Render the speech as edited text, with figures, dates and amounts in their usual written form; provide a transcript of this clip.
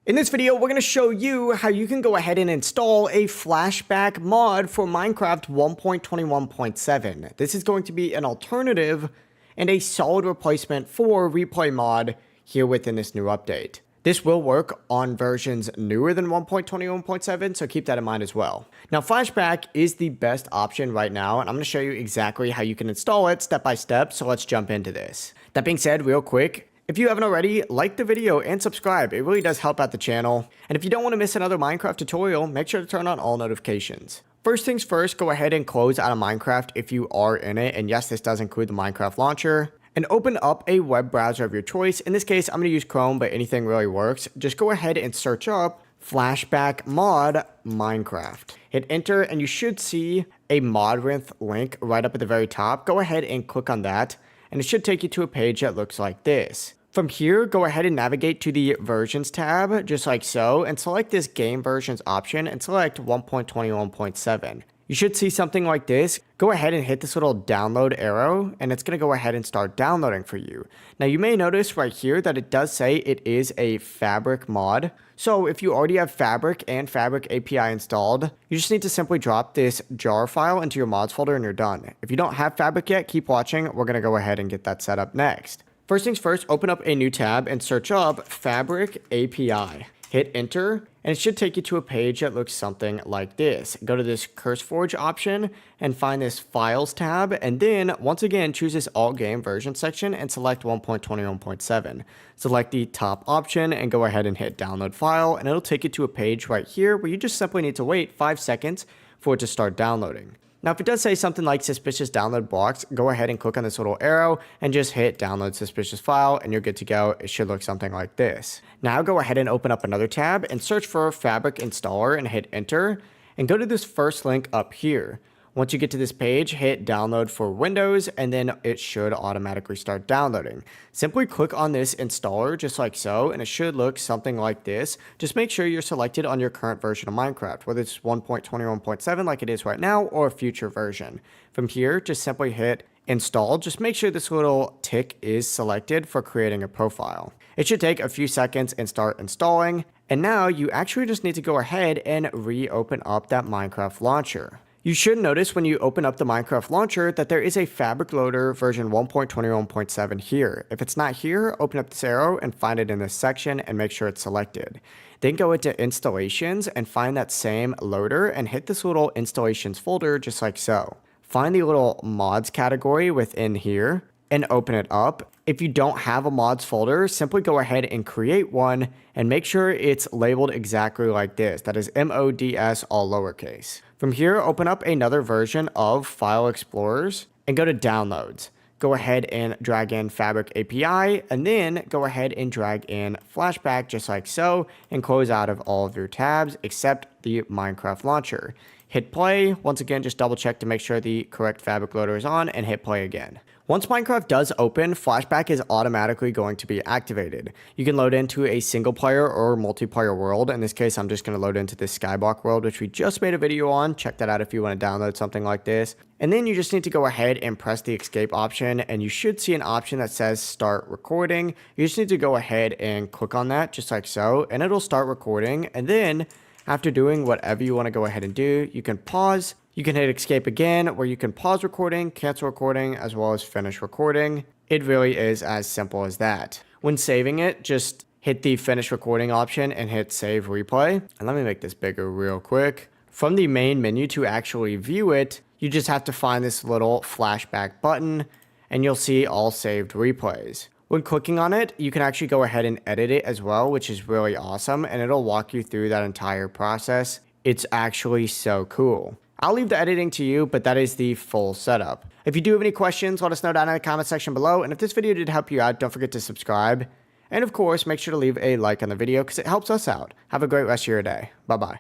In this video, we're going to show you how you can go ahead and install a flashback mod for Minecraft 1.21.7. This is going to be an alternative and a solid replacement for Replay mod here within this new update. This will work on versions newer than 1.21.7, so keep that in mind as well. Now, Flashback is the best option right now, and I'm going to show you exactly how you can install it step by step, so let's jump into this. That being said, real quick, if you haven't already, like the video and subscribe. It really does help out the channel. And if you don't want to miss another Minecraft tutorial, make sure to turn on all notifications. First things first, go ahead and close out of Minecraft if you are in it. And yes, this does include the Minecraft launcher. And open up a web browser of your choice. In this case, I'm going to use Chrome, but anything really works. Just go ahead and search up Flashback Mod Minecraft. Hit enter and you should see a Modrinth link right up at the very top. Go ahead and click on that. And it should take you to a page that looks like this. From here, go ahead and navigate to the versions tab, just like so, and select this game versions option and select 1.21.7. You should see something like this. Go ahead and hit this little download arrow, and it's going to go ahead and start downloading for you. Now, you may notice right here that it does say it is a Fabric mod. So if you already have Fabric and Fabric API installed, you just need to simply drop this jar file into your mods folder and you're done. If you don't have Fabric yet, keep watching. We're going to go ahead and get that set up next. First things first, open up a new tab and search up Fabric API. Hit enter, and it should take you to a page that looks something like this. Go to this CurseForge option and find this Files tab, and then once again choose this All Game Version section and select 1.21.7. Select the top option and go ahead and hit Download File, and it'll take you to a page right here where you just simply need to wait 5 seconds for it to start downloading. Now, if it does say something like suspicious download blocks, go ahead and click on this little arrow and just hit download suspicious file and you're good to go. It should look something like this. Now go ahead and open up another tab and search for Fabric Installer and hit enter and go to this first link up here. Once you get to this page, hit download for Windows and then it should automatically start downloading. Simply click on this installer just like so and it should look something like this. Just make sure you're selected on your current version of Minecraft, whether it's 1.21.7 like it is right now or a future version. From here, just simply hit install. Just make sure this little tick is selected for creating a profile. It should take a few seconds and start installing. And now you actually just need to go ahead and reopen up that Minecraft launcher. You should notice when you open up the Minecraft launcher that there is a Fabric Loader version 1.21.7 here. If it's not here, open up this arrow and find it in this section and make sure it's selected. Then go into installations and find that same loader and hit this little installations folder just like so. Find the little mods category within here and open it up. If you don't have a mods folder, simply go ahead and create one and make sure it's labeled exactly like this. That is MODS all lowercase. From here, open up another version of File Explorers and go to Downloads. Go ahead and drag in Fabric API and then go ahead and drag in Flashback just like so and close out of all of your tabs except the Minecraft launcher. Hit play. Once again, just double check to make sure the correct Fabric loader is on and hit play again. Once Minecraft does open, Flashback is automatically going to be activated. You can load into a single player or multiplayer world. In this case, I'm just going to load into this Skyblock world, which we just made a video on. Check that out if you want to download something like this. And then you just need to go ahead and press the escape option and you should see an option that says start recording. You just need to go ahead and click on that just like so and it'll start recording. And then after doing whatever you want to go ahead and do, you can pause. You can hit escape again where you can pause recording, cancel recording, as well as finish recording. It really is as simple as that. When saving it, just hit the finish recording option and hit save replay. And let me make this bigger real quick. From the main menu to actually view it, you just have to find this little flashback button and you'll see all saved replays. When clicking on it, you can actually go ahead and edit it as well, which is really awesome. And it'll walk you through that entire process. It's actually so cool. I'll leave the editing to you, but that is the full setup. If you do have any questions, let us know down in the comment section below. And if this video did help you out, don't forget to subscribe. And of course, make sure to leave a like on the video because it helps us out. Have a great rest of your day. Bye-bye.